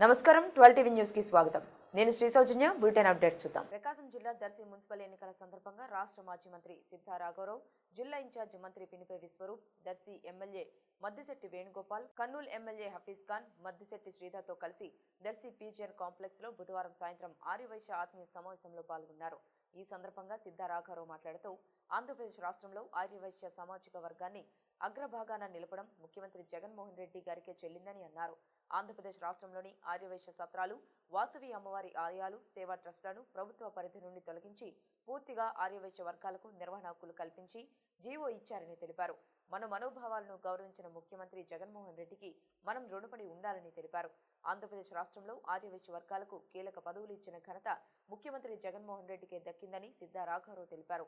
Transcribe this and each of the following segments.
నమస్కారం 12 TV news కి స్వాగతం. నేను శ్రీ సౌజన్య. బులెటిన్ అప్డేట్స్ చూద్దాం. ప్రకాశం జిల్లా దర్శి మున్సిపల్ ఎన్నికల సందర్భంగా రాష్ట్ర మాజీ మంత్రి సిద్ధా రాఘవరావు, జిల్లా ఇన్ఛార్జ్ మంత్రి పినిపే విశ్వరూప్, దర్శి ఎమ్మెల్యే మద్దిశెట్టి వేణుగోపాల్, కర్నూలు ఎమ్మెల్యే హఫీజ్ ఖాన్, మద్దిశెట్టి శ్రీధర్తో కలిసి దర్శి పీజీఎన్ కాంప్లెక్స్ లో బుధవారం సాయంత్రం ఆర్యవైశ్య ఆత్మీయ సమావేశంలో పాల్గొన్నారు. ఈ సందర్భంగా సిద్ధా రాఘవరావు మాట్లాడుతూ ఆంధ్రప్రదేశ్ రాష్ట్రంలో ఆర్యవైశ్య సామాజిక వర్గాన్ని అగ్రభాగాన నిలపడం ముఖ్యమంత్రి జగన్మోహన్ రెడ్డి గారికే చెల్లిందని అన్నారు. ఆంధ్రప్రదేశ్ రాష్ట్రంలోని ఆర్యవైశ్య సత్రాలు, వాసవి అమ్మవారి ఆలయాలు, సేవా ట్రస్టులను ప్రభుత్వ పరిధి నుండి తొలగించి పూర్తిగా ఆర్యవైశ్య వర్గాలకు నిర్వహణ హక్కులు కల్పించి జీవో ఇచ్చారని తెలిపారు. మన మనోభావాలను గౌరవించిన ముఖ్యమంత్రి జగన్మోహన్ రెడ్డికి మనం రుణపడి ఉండాలని తెలిపారు. ఆంధ్రప్రదేశ్ రాష్ట్రంలో ఆర్యవైశ్య వర్గాలకు కీలక పదవులు ఇచ్చిన ఘనత ముఖ్యమంత్రి జగన్మోహన్ రెడ్డికే దక్కిందని సిద్ధా రాఘవరావు తెలిపారు.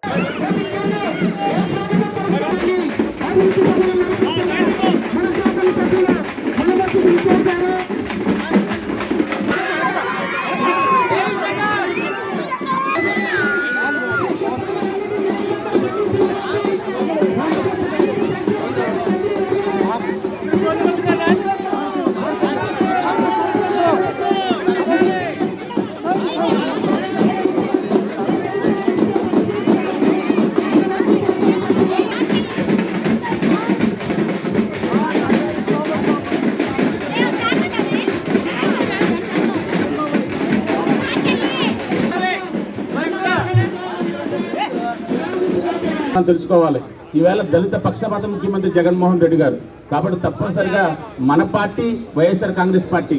తెలుసుకోవాలి. ఈవేళ దళిత పక్షపాత ముఖ్యమంత్రి జగన్మోహన్ రెడ్డి గారు కాబట్టి తప్పనిసరిగా మన పార్టీ వైఎస్ఆర్ కాంగ్రెస్ పార్టీ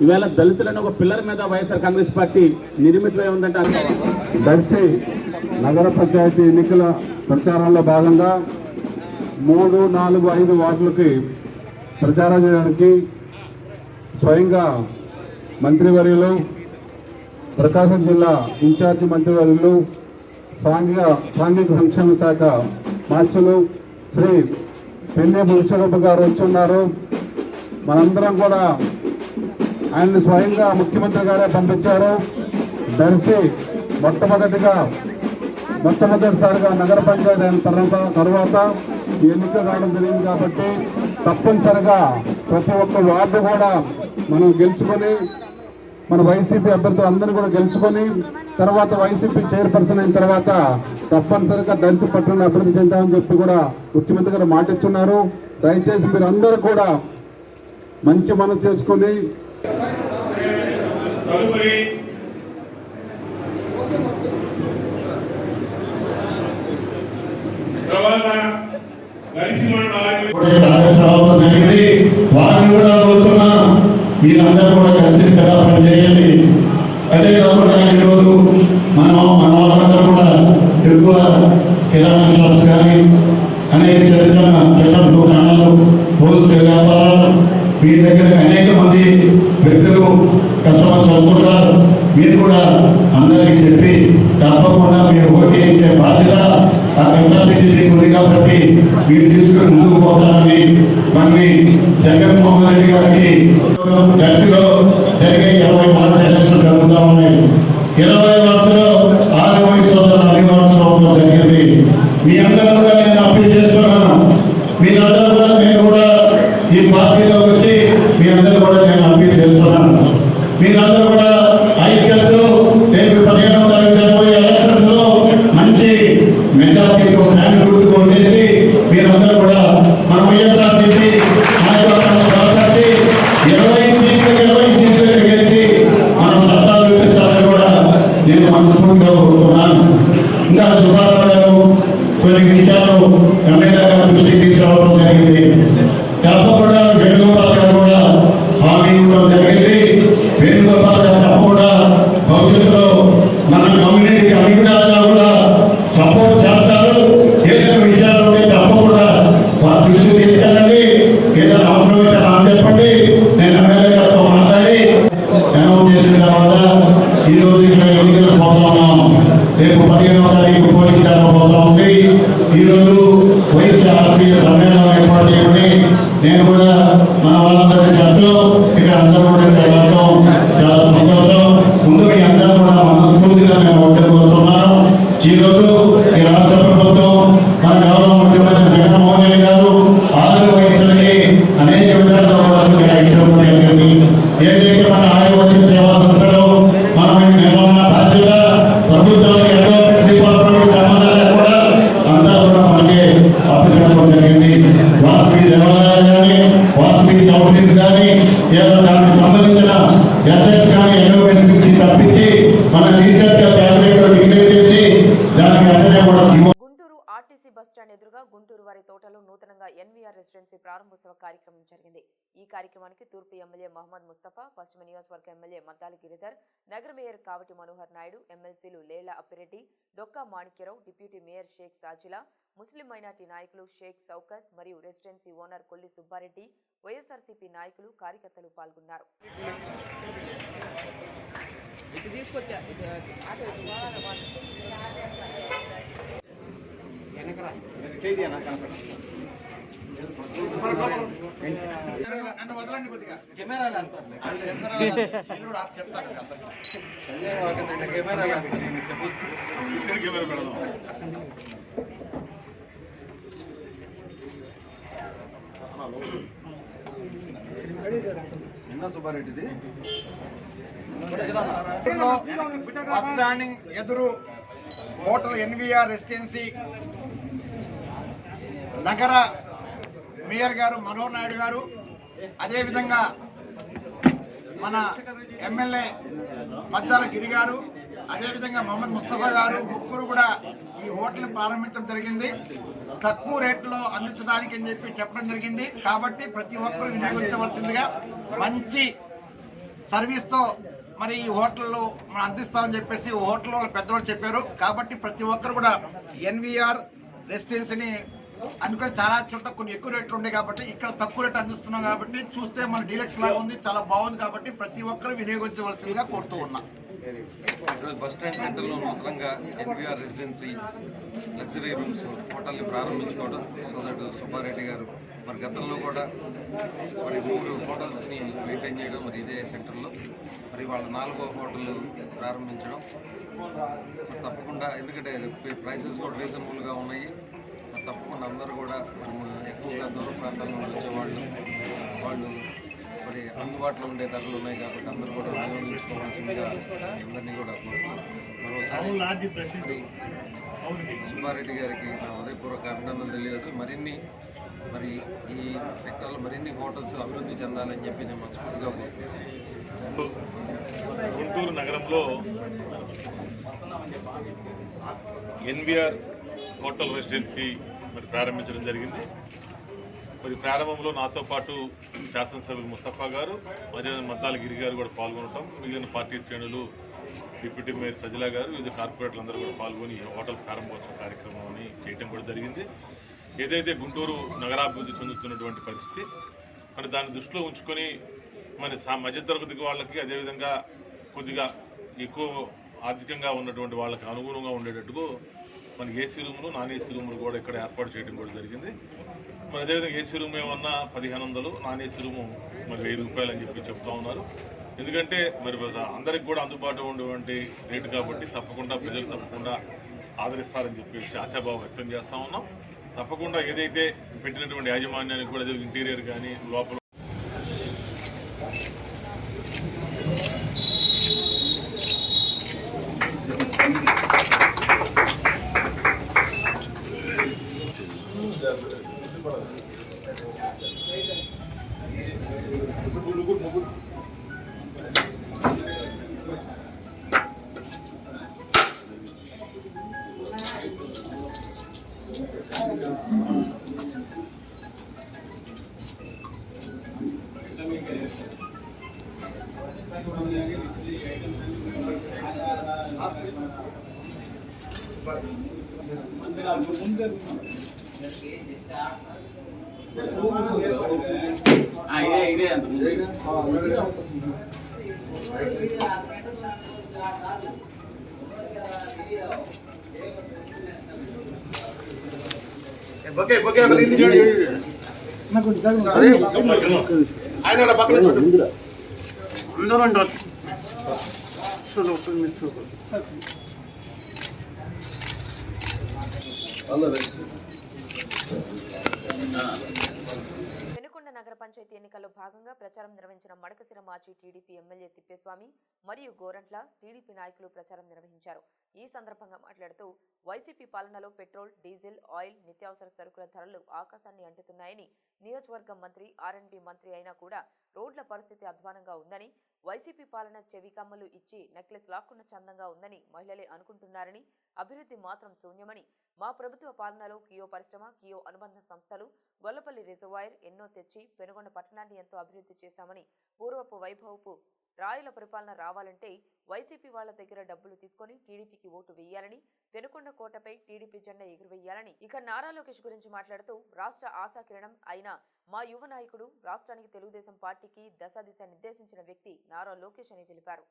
ఈవేళ దళితులను ఒక పిల్లర్ మీద వైఎస్ఆర్ కాంగ్రెస్ పార్టీ నిర్మితమై ఉందంటే దర్శి నగర పంచాయతీ ఎన్నికల ప్రచారంలో భాగంగా 3, 4, 5 వార్డులకి ప్రచారం చేయడానికి స్వయంగా మంత్రివర్యులు, ప్రకాశం జిల్లా ఇన్ఛార్జి మంత్రివర్యులు, సాంఘిక సంక్షేమ శాఖ మార్చులు శ్రీ పినిపే విశ్వరూప్ గారు వచ్చున్నారు. మనందరం కూడా ఆయన్ని స్వయంగా ముఖ్యమంత్రి గారే పంపించారు. దర్శి మొట్టమొదటిసారిగా నగర పంచాయతీ అయిన తర్వాత ఎన్నిక రావడం జరిగింది కాబట్టి తప్పనిసరిగా ప్రతి ఒక్క వార్డు కూడా మనం గెలుచుకొని మన వైసీపీ అభ్యర్థులు అందరూ కూడా గెలుచుకొని తర్వాత వైసీపీ చైర్పర్సన్ అయిన తర్వాత తప్పనిసరిగా దర్శి పట్టణాన్ని అభివృద్ధి చెందామని చెప్పి కూడా ముఖ్యమంత్రి గారు మాట ఇచ్చున్నారు. దయచేసి మీరు అందరూ కూడా మంచి మనసు చేసుకొని వారిని కూడా కోరుతున్నాం, మీరందరూ కూడా కలిసి కదా పనిచేయండి. అదే కాకుండా ఈరోజు మన వాళ్ళందరూ కూడా ఎక్కువ కిరాణా షాప్స్ కానీ అనేక చట్టం దుకాణాలు, హోల్సేల్ వ్యాపారాలు మీ దగ్గర అనేక మంది వ్యక్తులు కస్టమర్స్ వస్తుంటారు. మీరు కూడా అందరికీ చెప్పి తప్పకుండా మీరు ఓటు వేయించే బాధ్యత ఆ కెపాసిటీ ఉంది కాబట్టి మీరు తీసుకుని ముందుకు పోతారని మళ్ళీ జగన్మోహన్ రెడ్డి గారికి దర్శిలో జరిగే 20 మార్చ ఎలక్షన్ జరుగుతూ ఉన్నాయి. 20 మార్చలో ఆర్యవైశ్య అనివార్చడం జరిగింది. మీ అందరూ కూడా నేను అప్పీల్ చేస్తున్నాను. మీరందరూ కూడా నేను కూడా ఈ పార్టీలో వచ్చి మీ అందరూ కూడా నేను అప్పీల్ చేస్తున్నాను. మీరందరూ కూడా ఐక్యతతో రేపు 15వ తారీఖు జరగబోయే ఎలక్షన్స్ లో మంచి మెజార్టీతో ఫ్యాన్ గుర్తుకు ఓటేసి మీరందరూ కూడా మన వైఎస్ఆర్సీపీ 20 సీట్లు గెలిచి మన సత్తాలు విప్పించాలని కూడా నేను మనస్ఫూర్తిగా కోరుతున్నాను. ఇంకా సుబ్బారావు గారు కొన్ని విషయాలు ఎమ్మెల్యే గారి దృష్టికి తీసుకురావడం జరిగింది. తప్పకుండా వేణుగోపాల్ గారు కూడా హామీ ఇవ్వడం జరిగింది. వేణుగోపాల్ గారు సంబంధించిన ఎస్ఎస్ కానీ ఎన్ఓఎస్ నుంచి తప్పించి మన టీచర్గా క్యాబినెట్లో డిక్లేర్ చేసి దానికి వెంటనే కూడా గుంటూరు ఆర్టీసీ బస్టాండ్ ఎదురుగా గుంటూరు వారి తోటలో నూతనంగా ఎన్వీఆర్ రెసిడెన్సీ ప్రారంభోత్సవ కార్యక్రమం జరిగింది. ఈ కార్యక్రమానికి తూర్పు ఎమ్మెల్యే మహమ్మద్ ముస్తఫా, పశ్చిమ నియోజకవర్గ ఎమ్మెల్యే మద్దాలి గిరిధర్, నగర మేయర్ కావటి మనోహర్ నాయుడు, ఎమ్మెల్సీలు లేలా అప్పిరెడ్డి, డొక్కా మాణిక్యరావు, డిప్యూటీ మేయర్ షేక్ సాజిలా, ముస్లిం మైనార్టీ నాయకులు షేక్ సౌకత్ మరియు రెసిడెన్సీ ఓనర్ కొల్లి సుబ్బారెడ్డి, వైఎస్ఆర్సీపీ నాయకులు, కార్యకర్తలు పాల్గొన్నారు. సుబ్బారెడ్డిది బస్ స్టాండ్ ఎదురు హోటల్ ఎన్వీఆర్ రెసిడెన్సీ నగర మేయర్ గారు మనోహర్ నాయుడు గారు, అదేవిధంగా మన ఎమ్మెల్యే మద్దాల గిరి గారు, అదేవిధంగా మహమ్మద్ ముస్తఫా గారు ముగ్గురు కూడా ఈ హోటల్ని ప్రారంభించడం జరిగింది. తక్కువ రేట్లో అందించడానికి అని చెప్పడం జరిగింది. కాబట్టి ప్రతి ఒక్కరూ వినియోగించవలసిందిగా మంచి సర్వీస్తో మరి ఈ హోటల్లో మనం అందిస్తామని చెప్పేసి హోటల్ వాళ్ళు పెద్దవాళ్ళు చెప్పారు. కాబట్టి ప్రతి ఒక్కరు కూడా ఎన్వీఆర్ రెసిడెన్సీని అనుకుని చాలా చోట్ల కొన్ని ఎక్కువ రేట్లు ఉన్నాయి కాబట్టి ఇక్కడ తక్కువ రేట్లు అందిస్తున్నాం కాబట్టి చూస్తే మన డీలక్స్ లాగా ఉంది, చాలా బాగుంది. కాబట్టి ప్రతి ఒక్కరు వినియోగించవలసిందిగా కోరుతూ ఉన్నాం. ఈరోజు బస్ స్టాండ్ సెంటర్లో నూతనంగా ఎన్వీఆర్ రెసిడెన్సీ లగ్జరీ రూమ్స్ హోటల్ని ప్రారంభించుకోవడం సోదరుడు సుబ్బారెడ్డి గారు మరి గతంలో కూడా మరి 3 హోటల్స్ని మెయింటైన్ చేయడం, మరి ఇదే సెంటర్లో మరి వాళ్ళ 4వ హోటల్ ప్రారంభించడం తప్పకుండా, ఎందుకంటే ప్రైసెస్ కూడా రీజనబుల్గా ఉన్నాయి. తప్పకుండా అందరూ కూడా ఎక్కువగా దూర ప్రాంతాల నుండి వచ్చేవాళ్ళు వాళ్ళు మరి అందుబాటులో ఉండే ధరలు ఉన్నాయి కాబట్టి అందరూ కూడా వినియోగించుకోవాల్సిందిగా అందరినీ కూడా మరోసారి సుబ్బారెడ్డి గారికి నా హృదయపూర్వక అభినందనలు తెలియజేసి మరి ఈ సెక్టర్లో మరిన్ని హోటల్స్ అభివృద్ధి చెందాలని చెప్పి నేను మనస్ఫూర్తిగా గుంటూరు నగరంలో ఎన్వీఆర్ హోటల్ రెసిడెన్సీ మరి ప్రారంభించడం జరిగింది. మరి ప్రారంభంలో నాతో పాటు శాసనసభ్యులు ముస్తఫా గారు, అదేవిధంగా మద్దాల గిరి గారు కూడా పాల్గొనటం, మిగిలిన పార్టీ శ్రేణులు, డిప్యూటీ మేయర్ సజిలా గారు, వివిధ కార్పొరేటర్లు అందరూ కూడా పాల్గొని హోటల్ ప్రారంభోత్సవ కార్యక్రమాన్ని చేయడం కూడా జరిగింది. ఏదైతే గుంటూరు నగరాభివృద్ధి చెందుతున్నటువంటి పరిస్థితి మరి దాన్ని దృష్టిలో ఉంచుకొని మరి మధ్యతరగతి వాళ్ళకి, అదేవిధంగా కొద్దిగా ఎక్కువ ఆర్థికంగా ఉన్నటువంటి వాళ్ళకి అనుగుణంగా ఉండేటట్టుగా మనకి ఏసీ రూములు, నాన్ ఏసీ రూములు కూడా ఇక్కడ ఏర్పాటు చేయడం కూడా జరిగింది. మరి అదేవిధంగా ఏసీ రూమ్ ఏమన్నా 1500, నాన్ ఏసీ రూము మరి 1000 రూపాయలు అని చెప్పి చెప్తా ఉన్నారు. ఎందుకంటే మరి అందరికి కూడా అందుబాటులో ఉండేటువంటి రేటు కాబట్టి తప్పకుండా ప్రజలు తప్పకుండా ఆదరిస్తారని చెప్పేసి ఆశాభావం వ్యక్తం చేస్తూ ఉన్నాం. తప్పకుండా ఏదైతే పెట్టినటువంటి యాజమాన్యానికి కూడా ఇంటీరియర్ కానీ లోపల పెనుకొండ నగర పంచాయతీ ఎన్నికల్లో భాగంగా ప్రచారం నిర్వహించిన మడకశిర మాజీ టీడీపీ ఎమ్మెల్యే తిప్పేస్వామి మరియు గోరంట్ల టీడీపీ నాయకులు ప్రచారం నిర్వహించారు. ఈ సందర్భంగా మాట్లాడుతూ వైసీపీ పాలనలో పెట్రోల్, డీజిల్, ఆయిల్, నిత్యావసర సరుకుల ధరలు ఆకాశాన్ని అంటుతున్నాయని, నియోజకవర్గం మంత్రి, ఆర్ఎండ్బి మంత్రి అయినా కూడా రోడ్ల పరిస్థితి అధ్వానంగా ఉందని, వైసీపీ పాలన చెవి కమ్మలు ఇచ్చి నెక్లెస్ లాక్కున్న చందంగా ఉందని మహిళలే అనుకుంటున్నారని, అభివృద్ధి మాత్రం శూన్యమని, మా ప్రభుత్వ పాలనలో కియో పరిశ్రమ, కియో అనుబంధ సంస్థలు, గొల్లపల్లి రిజర్వాయర్ ఎన్నో తెచ్చి పెనుగొండ పట్టణాన్ని ఎంతో అభివృద్ధి చేశామని, పూర్వపు వైభవపు రాయుల పరిపాలన రావాలంటే వైసీపీ వాళ్ల దగ్గర డబ్బులు తీసుకుని టీడీపీకి ఓటు వేయాలని, పెనుకొండ కోటపై టీడీపీ జెండా ఎగురవేయాలని. ఇక నారా లోకేష్ గురించి మాట్లాడుతూ రాష్ట్ర ఆశాకిరణం అయిన మా యువ నాయకుడు, రాష్ట్రానికి తెలుగుదేశం పార్టీకి దశ దిశ నిర్దేశించిన వ్యక్తి నారా లోకేష్ అని తెలిపారు.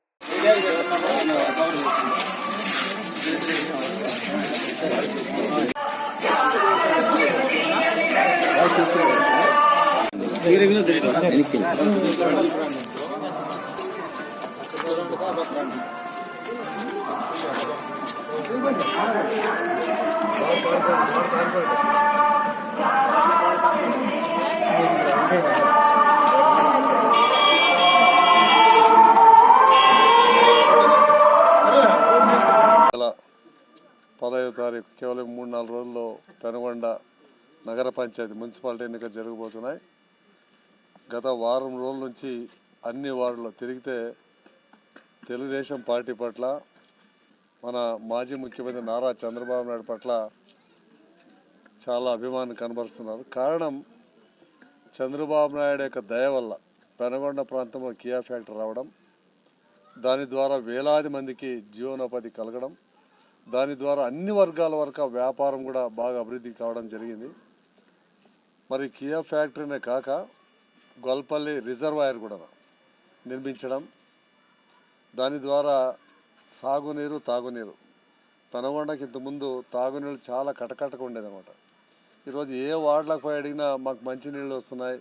తారీఖు కేవలం 3-4 రోజుల్లో పెనుగొండ నగర పంచాయతీ మున్సిపాలిటీ ఎన్నికలు జరగబోతున్నాయి. గత వారం రోజుల నుంచి అన్ని వార్డుల్లో తిరిగితే తెలుగుదేశం పార్టీ పట్ల, మన మాజీ ముఖ్యమంత్రి నారా చంద్రబాబు నాయుడు పట్ల చాలా అభిమానం కనబరుస్తున్నారు. కారణం చంద్రబాబు నాయుడు యొక్క దయ వల్ల పెనుగొండ ప్రాంతంలో కియా ఫ్యాక్టరీ రావడం, దాని ద్వారా వేలాది మందికి జీవనోపాధి కలగడం, దాని ద్వారా అన్ని వర్గాల వరకు వ్యాపారం కూడా బాగా అభివృద్ధి కావడం జరిగింది. మరి కియా ఫ్యాక్టరీనే కాక గొల్లపల్లి రిజర్వాయర్ కూడా నిర్మించడం, దాని ద్వారా సాగునీరు, తాగునీరు, పెనుగొండకి ఇంతకుముందు తాగునీళ్ళు చాలా కటకటగా ఉండేదన్నమాట. ఈరోజు ఏ వార్డులకు పోయి అడిగినా మాకు మంచినీళ్ళు వస్తున్నాయి,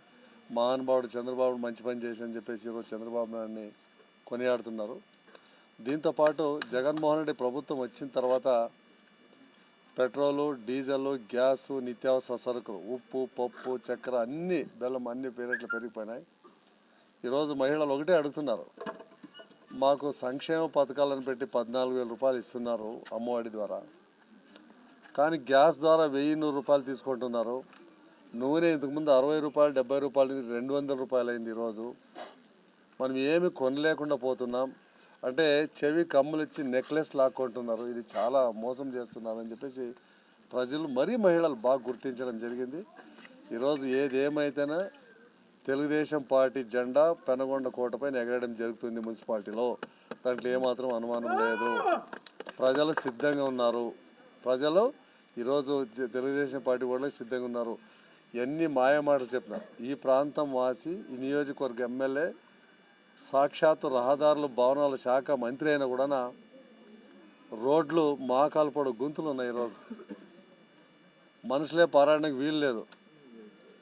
మహానుభావుడు చంద్రబాబు మంచి పని చేసి అని చెప్పేసి ఈరోజు చంద్రబాబు నాయుడిని కొనియాడుతున్నారు. దీంతోపాటు జగన్మోహన్ రెడ్డి ప్రభుత్వం వచ్చిన తర్వాత పెట్రోలు, డీజిల్, గ్యాసు, నిత్యావసర సరుకులు, ఉప్పు, పప్పు, చక్కెర, అన్ని బెల్లం, అన్ని రేట్లు పెరిగిపోయినాయి. ఈరోజు మహిళలు ఒకటే అడుగుతున్నారు, మాకు సంక్షేమ పథకాలను పెట్టి 14,000 రూపాయలు ఇస్తున్నారు అమ్మఒడి ద్వారా, కానీ గ్యాస్ ద్వారా 1,100 రూపాయలు తీసుకుంటున్నారు. నూనె ఇంతకుముందు 60 రూపాయలు, 70 రూపాయలు, 200 రూపాయలు అయింది. ఈరోజు మనం ఏమి కొనలేకుండా పోతున్నాం. అంటే చెవి కమ్ములు ఇచ్చి నెక్లెస్ లాక్కుంటున్నారు. ఇది చాలా మోసం చేస్తున్నారు అని చెప్పేసి ప్రజలు, మరీ మహిళలు బాగా గుర్తించడం జరిగింది. ఈరోజు ఏదేమైతేనే తెలుగుదేశం పార్టీ జెండా పెనుగొండ కోటపైన ఎగరడం జరుగుతుంది మున్సిపాలిటీలో. దాంట్లో ఏమాత్రం అనుమానం లేదు. ప్రజలు సిద్ధంగా ఉన్నారు. ప్రజలు ఈరోజు తెలుగుదేశం పార్టీ కూడా సిద్ధంగా ఉన్నారు. ఎన్ని మాయమాటలు చెప్పినారు. ఈ ప్రాంతం వాసి, ఈ నియోజకవర్గ ఎమ్మెల్యే, సాక్షాత్తు రహదారులు భవనాల శాఖ మంత్రి అయినా కూడా రోడ్లు మోకాలు పొడవు గుంతులు ఉన్నాయి. ఈరోజు మనుషులే పారాయణకు వీలు లేదు.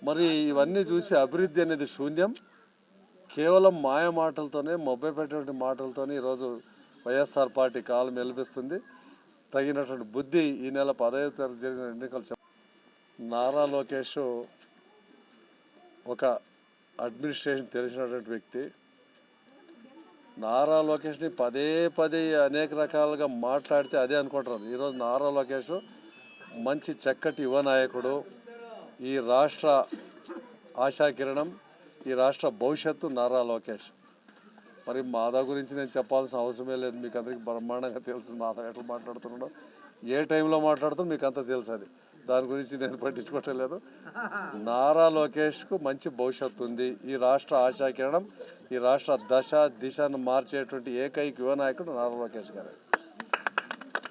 మరి ఇవన్నీ చూసి అభివృద్ధి అనేది శూన్యం. కేవలం మాయ మాటలతోనే, మొబ్బైపెట్టే మాటలతోనే ఈరోజు వైఎస్ఆర్ పార్టీ కాలం మెలిపిస్తుంది. తగినటువంటి బుద్ధి ఈ నెల 15వ తారీఖు జరిగిన ఎన్నికలు నారా లోకేష్ ఒక అడ్మినిస్ట్రేషన్ తెలిసినటువంటి వ్యక్తి. నారా లోకేష్ని పదే అనేక రకాలుగా మాట్లాడితే అదే అనుకుంటారు. ఈరోజు నారా లోకేష్ మంచి చక్కటి యువ నాయకుడు, ఈ రాష్ట్ర ఆశాకిరణం, ఈ రాష్ట్ర భవిష్యత్తు నారా లోకేష్. మరి మాధవ్ గురించి నేను చెప్పాల్సిన అవసరమే లేదు. మీకు అందరికీ బ్రహ్మాండంగా తెలుసు మాధవ్ ఎట్లా మాట్లాడుతున్నాడో, ఏ టైంలో మాట్లాడుతున్నా మీకు అంతా తెలుసు. అది దాని గురించి నేను పట్టించుకోవట్లేదు. నారా లోకేష్కు మంచి భవిష్యత్తు ఉంది. ఈ రాష్ట్ర ఆశాకిరణం, ఈ రాష్ట్ర దశ దిశను మార్చేటువంటి ఏకైక యువ నాయకుడు నారా లోకేష్ గారు.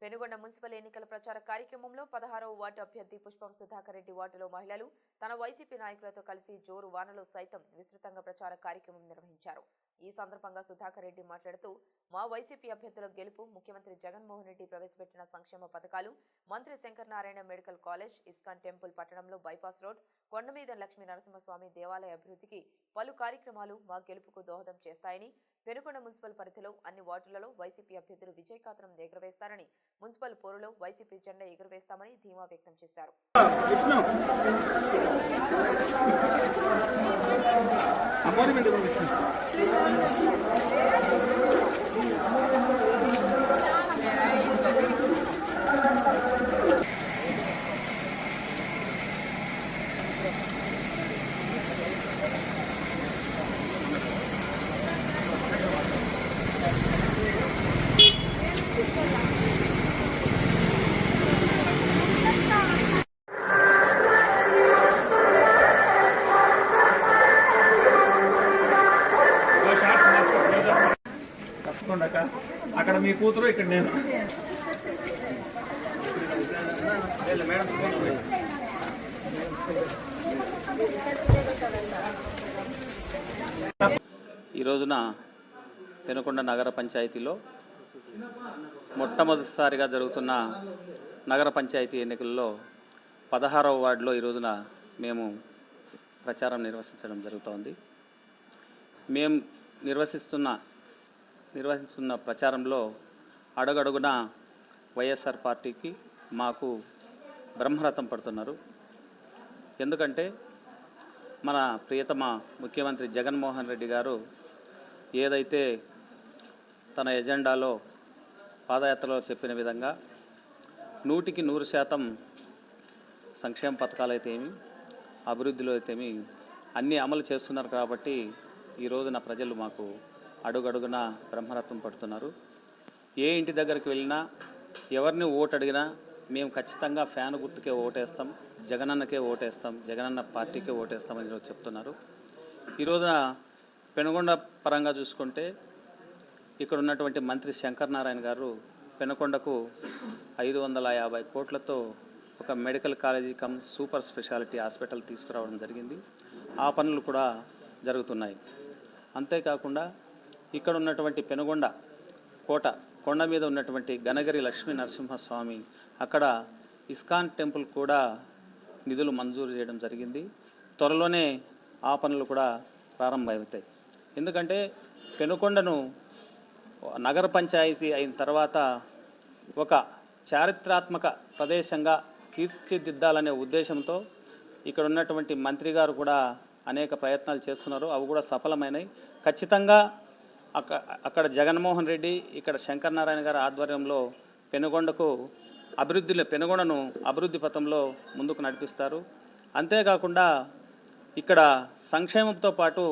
పెనుగొండ మున్సిపల్ ఎన్నికల ప్రచార కార్యక్రమంలో 16వ వార్డు అభ్యర్థి పుష్పం సుధాకర్ రెడ్డి వార్డులో మహిళలు తన వైసీపీ నాయకులతో కలిసి జోరు వానలో సైతం విస్తృతంగా ప్రచార కార్యక్రమం నిర్వహించారు. ఈ సందర్భంగా సుధాకర్ రెడ్డి మాట్లాడుతూ, మా వైసీపీ అభ్యర్థుల గెలుపు, ముఖ్యమంత్రి జగన్మోహన్ రెడ్డి ప్రవేశపెట్టిన సంక్షేమ పథకాలు, మంత్రి Shankar Narayana medical college, ISKCON temple పట్టణంలో బైపాస్ రోడ్, కొండమీద లక్ష్మీ నరసింహస్వామి దేవాలయ అభివృద్ధికి పలు కార్యక్రమాలు మా గెలుపుకు దోహదం చేస్తాయని, పెనుగొండ మున్సిపల్ పరిధిలో అన్ని వార్డులలో వైసీపీ అభ్యర్థులు విజయకాత్రం ఎగురవేస్తారని, మున్సిపల్ పోరులో వైసీపీ జెండా ఎగురవేస్తామని ధీమా వ్యక్తం చేశారు. తీసుకోండి అక్క. అక్కడ మీ కూతురు, ఇక్కడ నేను. ఈ రోజున పెనుకొండ నగర పంచాయతీలో మొట్టమొదటిసారిగా జరుగుతున్న నగర పంచాయతీ ఎన్నికల్లో 16వ వార్డులో ఈ రోజున మేము ప్రచారం నిర్వహించడం జరుగుతోంది. మేము నిర్వహిస్తున్న ప్రచారంలో అడుగడుగున వైఎస్ఆర్ పార్టీకి మాకు బ్రహ్మరథం పడుతున్నారు. ఎందుకంటే మన ప్రియతమ ముఖ్యమంత్రి జగన్మోహన్ రెడ్డి గారు ఏదైతే తన ఎజెండాలో పాదయాత్రలో చెప్పిన విధంగా 100కి 100% సంక్షేమ పథకాలు అయితేమి, అభివృద్ధిలో అయితేమి అన్నీ అమలు చేస్తున్నారు. కాబట్టి ఈ రోజున ప్రజలు మాకు అడుగడుగున బ్రహ్మరథం పడుతున్నారు. ఏ ఇంటి దగ్గరికి వెళ్ళినా, ఎవరిని ఓటు అడిగినా మేము ఖచ్చితంగా ఫ్యాన్ గుర్తుకే ఓటేస్తాం, జగనన్నకే ఓటేస్తాం, జగనన్న పార్టీకే ఓటేస్తామని ఈరోజు చెప్తున్నారు. ఈ రోజున పెనుగొండ పరంగా చూసుకుంటే ఇక్కడ ఉన్నటువంటి మంత్రి శంకర్ నారాయణ గారు పెనుకొండకు 550 కోట్లతో ఒక medical college come super speciality hospital తీసుకురావడం జరిగింది. ఆ పనులు కూడా జరుగుతున్నాయి. అంతేకాకుండా ఇక్కడ ఉన్నటువంటి పెనుగొండ కొండ మీద ఉన్నటువంటి గనగిరి లక్ష్మీ నరసింహస్వామి అక్కడ ఇస్కాన్ టెంపుల్ కూడా నిధులు మంజూరు చేయడం జరిగింది. త్వరలోనే ఆ పనులు కూడా ప్రారంభమవుతాయి. ఎందుకంటే పెనుకొండను నగర పంచాయతీ అయిన తర్వాత ఒక చారిత్రాత్మక ప్రదేశంగా తీర్చిదిద్దాలనే ఉద్దేశంతో ఇక్కడ ఉన్నటువంటి మంత్రి గారు కూడా అనేక ప్రయత్నాలు చేస్తున్నారు. అవి కూడా సఫలమైనవి. ఖచ్చితంగా అక్కడ జగన్మోహన్ రెడ్డి, ఇక్కడ శంకర్ నారాయణ గారి ఆధ్వర్యంలో పెనుగొండను అభివృద్ధి పథంలో ముందుకు నడిపిస్తారు. అంతేకాకుండా ఇక్కడ సంక్షేమంతో పాటు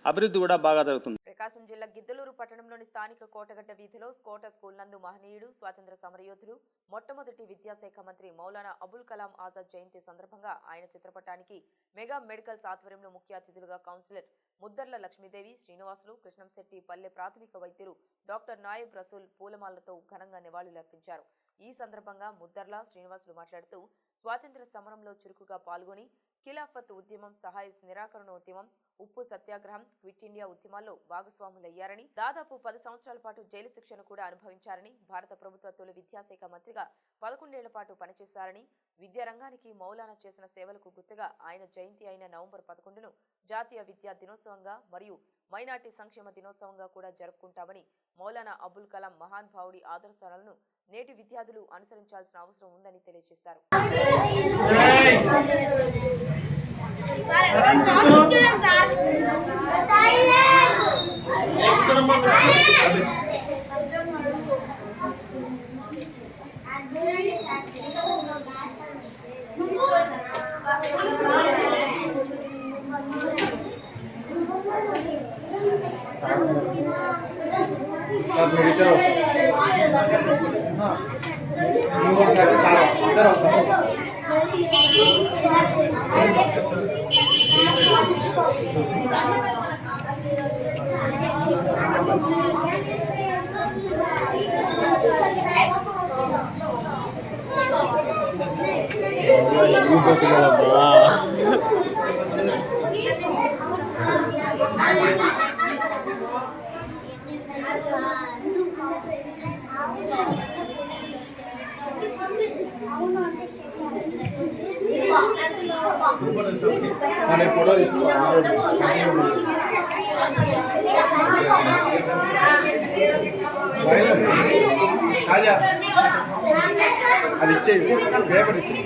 అభివృద్ధి కూడా బాగా జరుగుతుంది. ప్రకాశం జిల్లా గిద్దలూరు పట్టణంలోని స్థానిక కోటగడ్డ వీధిలో కోట స్కూల్ నందు మహనీయుడు స్వాతంత్ర సమరయోధుడు మొట్టమొదటి విద్యాశాఖ మంత్రి మౌలానా అబుల్ కలాం ఆజాద్ జయంతి సందర్భంగా ఆయన చిత్రపటానికి మెగా మెడికల్స్ ఆధ్వర్యంలో ముఖ్య అతిథులుగా కౌన్సిలర్ ముద్దర్ల లక్ష్మీదేవి, శ్రీనివాసులు, కృష్ణంశెట్టి, పల్లె ప్రాథమిక వైద్యులు డాక్టర్ నాయబ్ రసూల్ పూలమాలతో ఘనంగా నివాళులర్పించారు. ఈ సందర్భంగా ముద్దర్ల, శ్రీనివాసులు మాట్లాడుతూ స్వాతంత్ర సమరంలో చురుకుగా పాల్గొని ఖిలాఫత్ ఉద్యమం, సహాయ నిరాకరణ ఉద్యమం, ఉప్పు సత్యాగ్రహం, క్విట్ ఇండియా ఉద్యమాల్లో భాగస్వాములయ్యారని, దాదాపు 10 సంవత్సరాల పాటు జైలు శిక్షను కూడా అనుభవించారని, భారత ప్రభుత్వ తొలి విద్యాశాఖ మంత్రిగా 11 ఏళ్ల పాటు పనిచేశారని, విద్యారంగానికి మౌలానా చేసిన సేవలకు గుర్తుగా ఆయన జయంతి అయిన నవంబర్ 11ను జాతీయ విద్యా దినోత్సవంగా మరియు మైనార్టీ సంక్షేమ దినోత్సవంగా కూడా జరుపుకుంటామని, మౌలానా అబుల్ కలాం మహానుభావుడి ఆదర్శాలను నేటి విద్యార్థులు అనుసరించాల్సిన అవసరం ఉందని తెలియజేశారు. అది ఇచ్చే పేపర్ ఇచ్చి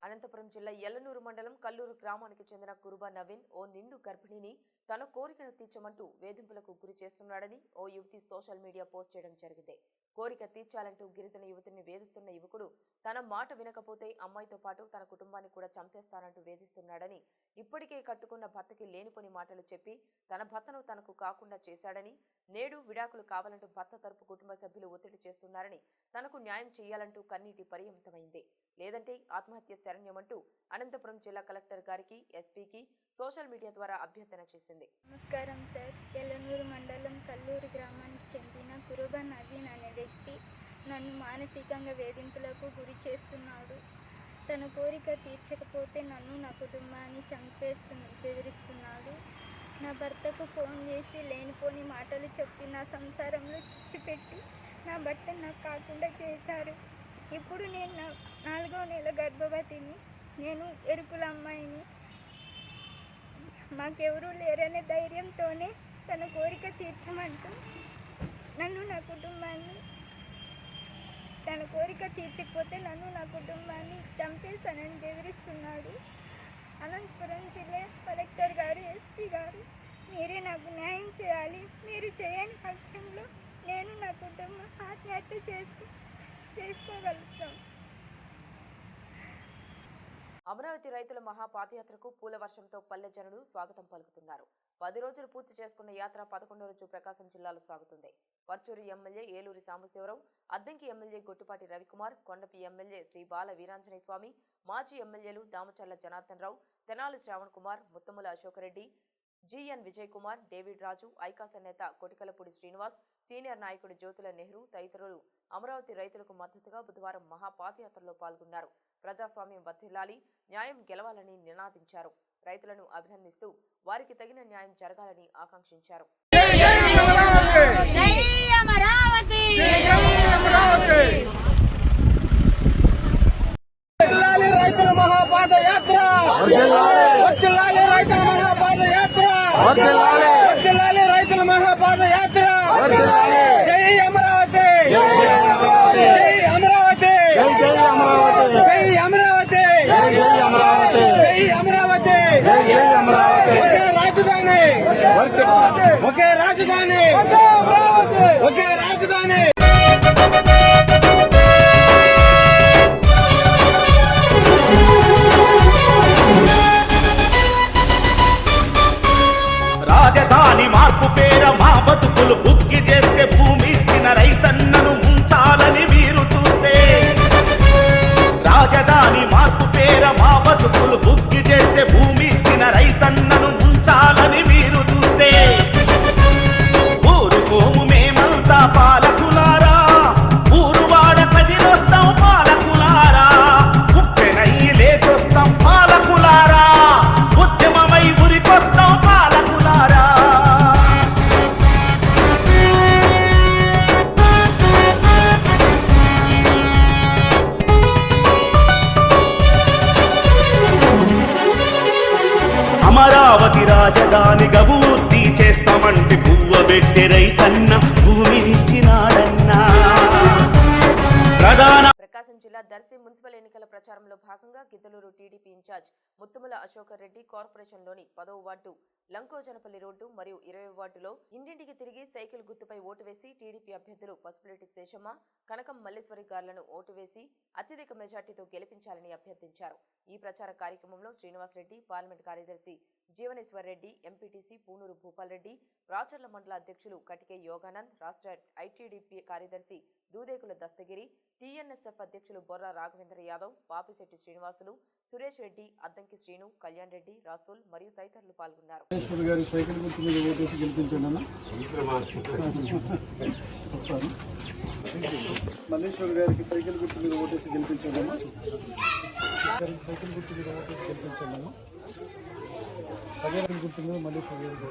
అనంతపురం జిల్లా యల్లనూరు మండలం కల్లూరు గ్రామానికి చెందిన కురుబా నవీన్ ఓ నిండు గర్భిణిని తన కోరికను తీర్చమంటూ వేధింపులకు గురి చేస్తున్నాడని ఓ యువతి సోషల్ మీడియా పోస్ట్ చేయడం జరిగింది. కోరిక తీర్చాలంటూ గిరిజన యువతిని వేధిస్తున్న యువకుడు తన మాట వినకపోతే అమ్మాయితో పాటు తన కుటుంబాన్ని కూడా చంపేస్తానంటూ వేధిస్తున్నాడని, ఇప్పటికే కట్టుకున్న భర్తకి లేనిపోని మాటలు చెప్పి తన భర్తను తనకు కాకుండా చేశాడని, నేడు విడాకులు కావాలంటూ భర్త తరపు కుటుంబ సభ్యులు ఒత్తిడి చేస్తున్నారని, తనకు న్యాయం చేయాలంటూ కన్నీటి పర్యంతమైంది. లేదంటే ఆత్మహత్య శరణ్యమంటూ అనంతపురం జిల్లా కలెక్టర్ గారికి, ఎస్పీకి సోషల్ మీడియా ద్వారా అభ్యర్థన చేసింది. నమస్కారం సార్. ఎల్లనూరు మండలం కల్లూరు గ్రామానికి చెందిన కురుబా నవీన్ అనే వ్యక్తి నన్ను మానసికంగా వేధింపులకు గురి చేస్తున్నాడు. తన కోరిక తీర్చకపోతే నన్ను, నా కుటుంబాన్ని బెదిరిస్తున్నాడు. నా భర్తకు ఫోన్ చేసి లేనిపోని మాటలు చెప్పి నా సంసారంలో చిచ్చు పెట్టి నా భర్త నాకు కాకుండా చేశారు. ఇప్పుడు నేను 4వ నెల గర్భవతిని. నేను ఎరుకుల అమ్మాయిని. మాకెవరూ లేరనే ధైర్యంతోనే తన కోరిక తీర్చమంటూ నన్ను, నా కుటుంబాన్ని, తన కోరిక తీర్చకపోతే నన్ను, నా కుటుంబాన్ని చంపేస్తానని బెదిరిస్తున్నాడు. అనంతపురం జిల్లా కలెక్టర్ గారు, ఎస్పీ గారు, మీరే నాకు న్యాయం చేయాలి. మీరు చేయని పక్షంలో నేను, నా కుటుంబం ఆత్మహత్య చేసుకోగలుగుతాం. అమరావతి రైతుల మహాపాదయాత్రకు పూల వర్షంతో పల్లె జనులు స్వాగతం పలుకుతున్నారు. 10 రోజులు పూర్తి చేసుకున్న యాత్ర 11వ రోజు ప్రకాశం జిల్లాలో సాగుతుంది. Parchur MLA Eluri Sambasivarao, Addanki MLA Gottipati Ravikumar, Kondapi MLA Sri Bala Veeranjaneya Swamy, మాజీ ఎమ్మెల్యేలు దామచర్ల జనార్దన్ రావు, తెనాలి శ్రావణ్ కుమార్, ముత్తముల అశోకరెడ్డి, జిఎన్ విజయ్ కుమార్, డేవిడ్ రాజు, ఐకాస నేత కొటికలపూడి శ్రీనివాస్, సీనియర్ నాయకుడు జ్యోతుల నెహ్రూ తదితరులు అమరావతి రైతులకు మద్దతుగా బుధవారం మహాపాదయాత్రలో పాల్గొన్నారు. ప్రజాస్వామ్యం వర్ధిల్లాలి, న్యాయం గెలవాలని నినాదించారు. రైతులను అభినందిస్తూ వారికి తగిన న్యాయం జరగాలని ఆకాంక్షించారు. ఒకే రాజధాని, ఒకే రాజధాని. రాజధాని మార్పు పేర మా బతుకులు బుక్కి చేస్తే భూమి ఇచ్చిన రైతన్నను ముంచాలని మీరు చూస్తే, రాజధాని మార్పు పేర మా బతుకులు బుక్కి చేస్తే భూమి ఇచ్చిన రైతన్నను ముంచాలని మీరు చూస్తే, ఊరుకోము మేమంతా పాలకులారా, ఊరువాడ కదిలొస్తాం పాలకులారా, ఉప్పెనయ్యి లేచొస్తాం పాలకులారా, ఉద్యమమై ఉరికొస్తాం పాలకులారా. అమరావతి రాజధానిగా పూర్తి చేస్తామంటే పువ్వ పెట్టే రైతన్న భూమినిచ్చినాడన్నా. ప్రకాశం జిల్లా దర్శి మున్సిపల్ ఎన్నికల ప్రచారంలో భాగంగా గిద్దలూరు టీడీపీ ఇన్ఛార్జ్ ముత్తుముల అశోకర్ రెడ్డి కార్పొరేషన్లోని 10వ వార్డు లంకోజనపల్లి రోడ్డు మరియు 20వ వార్డులో ఇంటింటికి తిరిగి సైకిల్ గుర్తుపై ఓటు వేసి టీడీపీ అభ్యర్థులు పసుపులేటి శేషమ్మ, కనకం మల్లేశ్వరి గారులను ఓటు వేసి అత్యధిక మెజార్టీతో గెలిపించాలని అభ్యర్థించారు. ఈ ప్రచార కార్యక్రమంలో శ్రీనివాసరెడ్డి, పార్లమెంట్ కార్యదర్శి జీవనేశ్వర్ రెడ్డి, ఎంపీటీసీ పూనూరు భూపాల్ రెడ్డి, రాచర్ల మండల అధ్యక్షులు కటికే యోగానంద్, రాష్ట్ర ఐటీడీపీ కార్యదర్శి దూదేకుల దస్తగిరి, టీఎన్ఎస్ఎఫ్ అధ్యక్షులు బొర్రా రాఘవేంద్ర యాదవ్, పాపిశెట్టి శ్రీనివాసులు, సురేష్ రెడ్డి, అద్దంకి శ్రీను, కళ్యాణ్ రెడ్డి, రాసూల్ మరియు తదితరులు పాల్గొన్నారు. మల్లేశ్వర్ గారికి సైకిల్ గుర్తు మీద ఓటేసి గెలిపించామన్నా. సైకిల్ గుర్తు మీద ఓటేసి గెలిపించామన్నా. గుర్తు మీద మల్లేశ్వర్ గారికి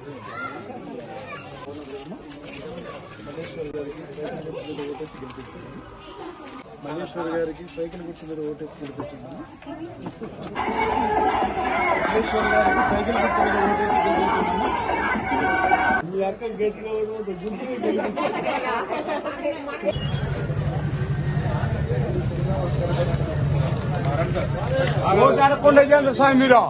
మల్లేశ్వర్ గారికి సైకిల్ గుర్తు మీద ఓటేసి గెలిపించామన్నా. మల్లేశ్వర్ గారికి సైకిల్ గుర్తు మీద ఓటేసి గెలిపించామన్నా. మల్లేశ్వర్ గారికి సైకిల్ గుర్తు మీద ఓటేసి గెలిపించామన్నా. మీ అక్క గట్టిగా గుర్తు గెలిపించారు. స్వామి మీరు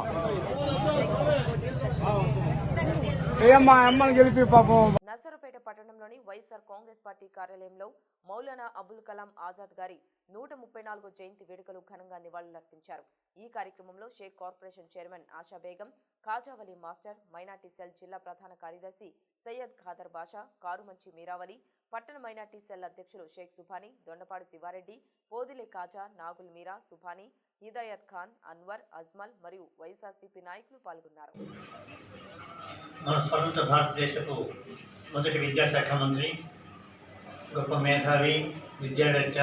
ఏమ్మా అమ్మని గెలిపి పాపం. నర్సరావుపేట పట్టణంలోని వైఎస్ఆర్ కాంగ్రెస్ పార్టీ కార్యాలయంలో మౌలానా అబుల్ కలాం ఆజాద్ గారి 134వ జయంతి వేడుకలు ఘనంగా నివాళులర్పించారు. ఈ కార్యక్రమంలో Shaik corporation chairman Asha Begum, Kajavali master, minority cell జిల్లా ప్రధాన కార్యదర్శి సయ్యద్ ఖాదర్ బాషా, కారుమంచి మీరావలి, పట్టణ మైనార్టీ సెల్ అధ్యక్షులు షేక్ సుభాని, దొండపాడు శివారెడ్డి, పోదిలే కాజా, నాగుల్ మీరా, సుభాని, హిదాయత్ ఖాన్, అన్వర్, అజ్మల్ మరియు వైఎస్ఆర్సీపీ నాయకులు పాల్గొన్నారు. మన స్వతంత్ర భారతదేశపు మొదటి విద్యాశాఖ మంత్రి, గొప్ప మేధావి, విద్యావేత్త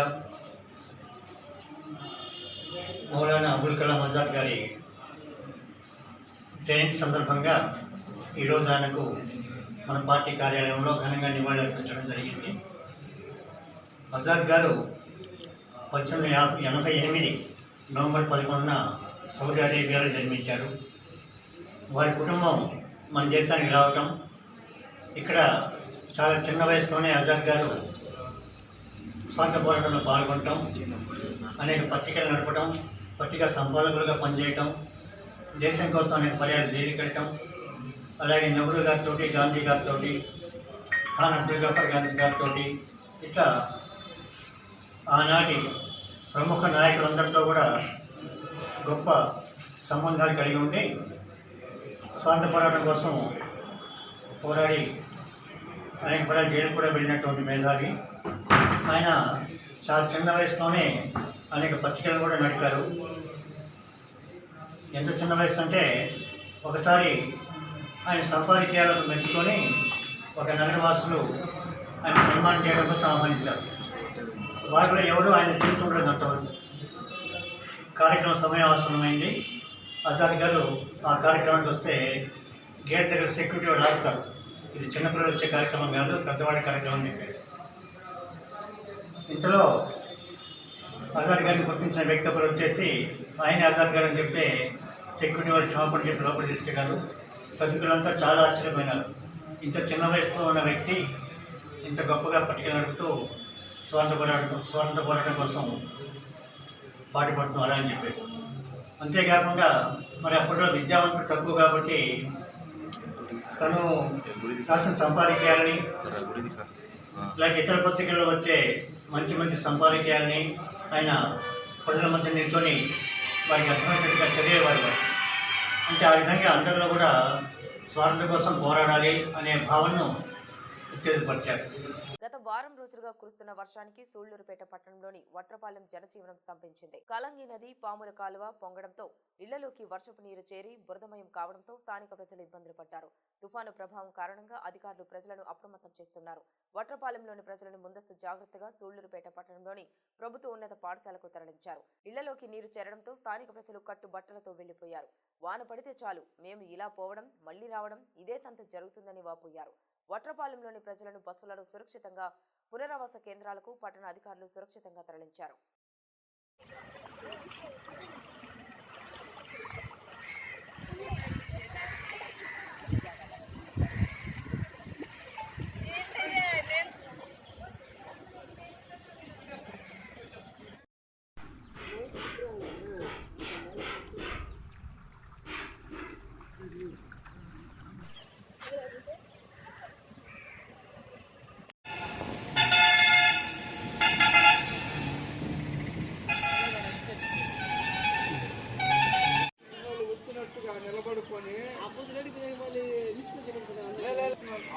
మౌలానా అబుల్ కలాం ఆజాద్ గారి జయంతి సందర్భంగా ఈరోజు ఆయనకు మన పార్టీ కార్యాలయంలో ఘనంగా నివాళులర్పించడం జరిగింది. ఆజాద్ గారు 1888 నవంబర్ 11న సౌదీ అరేబియాలో జన్మించారు. వారి కుటుంబం మన దేశానికి రావటం, ఇక్కడ చాలా చిన్న వయసులోనే ఆజాద్ గారు స్వాతంత్ర పోరాటంలో పాల్గొనటం, అనేక పత్రికలు నడపడం, పత్రికా సంపాదకులుగా పనిచేయటం, దేశం కోసం అనేక పర్యాలు జైలు కట్టడం, అలాగే నెహ్రూ గారితో, గాంధీ గారితో, ఖాన్ అబ్దుల్ గఫర్ గారితో, ఇట్లా ఆనాటి ప్రముఖ నాయకులందరితో కూడా గొప్ప సంబంధాలు కలిగి ఉండి స్వాతంత్ర పోరాటం కోసం పోరాడి అనేక పర్యాలు జైలు కూడా వెళ్ళినటువంటి మేధావి. ఆయన చాలా చిన్న వయసులోనే అనేక పత్రికలు కూడా నడిపారు. ఎంత చిన్న వయసు అంటే ఒకసారి ఆయన సంపాదకీయాలను మెచ్చుకొని ఒక నగరవాసులు ఆయన సన్మానం చేయడం కోసం ఆహ్వానించారు. వారిలో ఎవరు ఆయన చూస్తుండడం అంటారు. కార్యక్రమం సమయం అవసరమైంది. ఆజాద్ గారు ఆ కార్యక్రమానికి వస్తే గేట్ దగ్గర సెక్యూరిటీ వాళ్ళు ఆపుతారు, ఇది చిన్నపిల్లలు వచ్చే కార్యక్రమం కాదు, పెద్దవాడి కార్యక్రమం అని చెప్పేసి. ఇంతలో ఆజాద్ గారిని గుర్తించిన వ్యక్తి ఒకరు వచ్చేసి ఆయన ఆజాద్ గారు అని చెప్తే సెక్యూరిటీ వాళ్ళు క్షమాపణ చెప్పి లోపల తీసుకెళ్లారు. సభ్యులంతా చాలా ఆశ్చర్యపోయినారు. ఇంత చిన్న వయసులో ఉన్న వ్యక్తి ఇంత గొప్పగా పట్టిక నడుపుతూ స్వాతంత్ర పోరాటం కోసం పాటుపడుతున్నారా అని చెప్పేసి. అంతేకాకుండా మరి అప్పట్లో విద్యావంతులు తక్కువ కాబట్టి తను రాసిన సంపాదకీయాలని, లేక ఇతర పత్రికల్లో వచ్చే మంచి మంచి సంపాదకీయాలని ఆయన ప్రజల మధ్య నిల్చొని వారికి అర్థమయ్యేట్టుగా చదివేవారు. అంటే ఆ విధంగా అందరిలో కూడా స్వాతంత్రం కోసం పోరాడాలి అనే భావనను ఉత్తేజపరిచారు. గత వారం రోజులుగా కురుస్తున్న వర్షానికి సూళ్లూరుపేట పట్టణంలోని వట్రపాలెం జనజీవనం స్తంభించింది. కలంగి నది, పాముల కాలువ పొంగడంతో ఇళ్లలోకి వర్షపు నీరు చేరి బురదమయం కావడంతో స్థానిక ప్రజలు ఇబ్బందులు పడ్డారు. తుఫాను ప్రభావం కారణంగా అధికారులు ప్రజలను అప్రమత్తం చేస్తున్నారు. వట్రపాలెంలోని ప్రజలను ముందస్తు జాగ్రత్తగా సూళ్లూరుపేట పట్టణంలోని ప్రభుత్వ ఉన్నత పాఠశాలకు తరలించారు. ఇళ్లలోకి నీరు చేరడంతో స్థానిక ప్రజలు కట్టుబట్టలతో వెళ్లిపోయారు. వాన పడితే చాలు, మేము ఇలా పోవడం మళ్లీ రావడం ఇదే తంతు జరుగుతుందని వాపోయారు. వట్రపాలెంలోని ప్రజలను బస్సులను సురక్షితంగా పునరావాస కేంద్రాలకు పట్టణ అధికారులు సురక్షితంగా తరలించారు.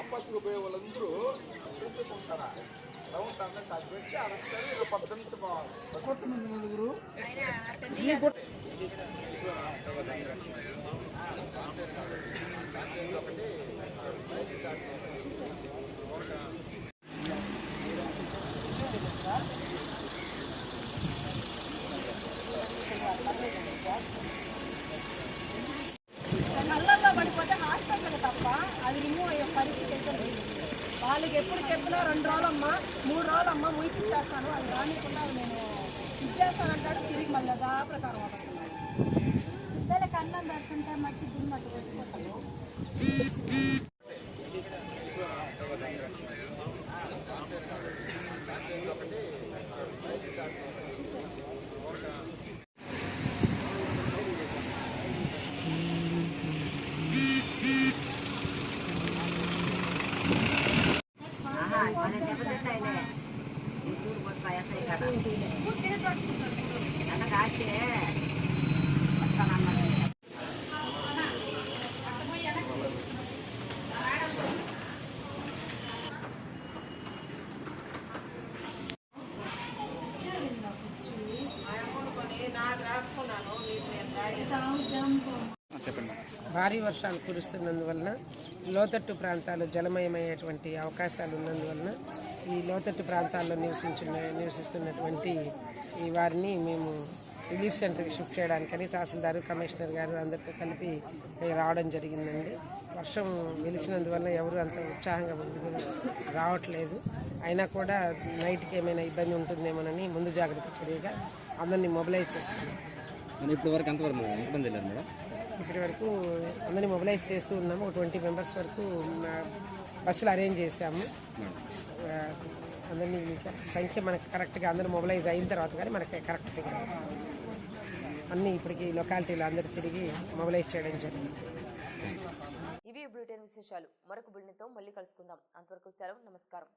అప్పచ్చుకు పోయే వాళ్ళందరూ పెట్టుకుంటారా రౌండ్ అన్న కాదు పెట్టి అక్కడ పద్ధతి బాగుంది. నల్లల్లో పడిపోతే హాస్పిటల్ తప్ప అది రిమూవ్ అయ్యే పరిస్థితి అయితే లేదు. వాళ్ళకి ఎప్పుడు చెప్పినా 2 రోజులమ్మా 3 రోజులమ్మా ముయిసిచ్చేస్తాను, అది రానికుండా నేను ఇచ్చేస్తానంటాడు. తిరిగి మళ్ళీ అదా ప్రకారం అవుతున్నాడు. పిల్లలకి అన్నం పెడుతుంటే మట్టి దుమ్మట్టు కొట్టుకుంటాను. భారీ వర్షాలు కురుస్తున్నందువలన లోతట్టు ప్రాంతాలు జలమయమయ్యేటువంటి అవకాశాలు ఉన్నందువలన ఈ లోతట్టు ప్రాంతాల్లో నివసిస్తున్నటువంటి ఈ వారిని మేము రిలీఫ్ సెంటర్కి షిఫ్ట్ చేయడానికని తహసీల్దారు కమిషనర్ గారు అందరితో కలిపి రావడం జరిగిందండి. వర్షం వెలిసినందువల్ల ఎవరు అంత ఉత్సాహంగా ముందుకు రావట్లేదు. అయినా కూడా నైట్కి ఏమైనా ఇబ్బంది ఉంటుందేమోనని ముందు జాగ్రత్త చర్యగా అందరినీ మొబిలైజ్ చేస్తున్నాం. ఇప్పటి వరకు ఎంతమంది వెళ్ళారు మేడం? ఇప్పటి వరకు అందరినీ మొబిలైజ్ చేస్తూ ఉన్నాము. 20 మెంబర్స్ వరకు బస్సులు అరేంజ్ చేశాము. అందరినీ సంఖ్య మనకు కరెక్ట్గా అందరూ మొబిలైజ్ అయిన తర్వాత కానీ మనకి కరెక్ట్ ఫిగర్ అన్నీ ఇప్పటికీ లొకాలిటీలో అందరూ తిరిగి మొబిలైజ్ చేయడం జరిగింది. ఇవి బులెటిన్ విశేషాలు. మరొక బులెటిన్తో మళ్ళీ కలుసుకుందాం. అంతవరకు సెలవు. నమస్కారం.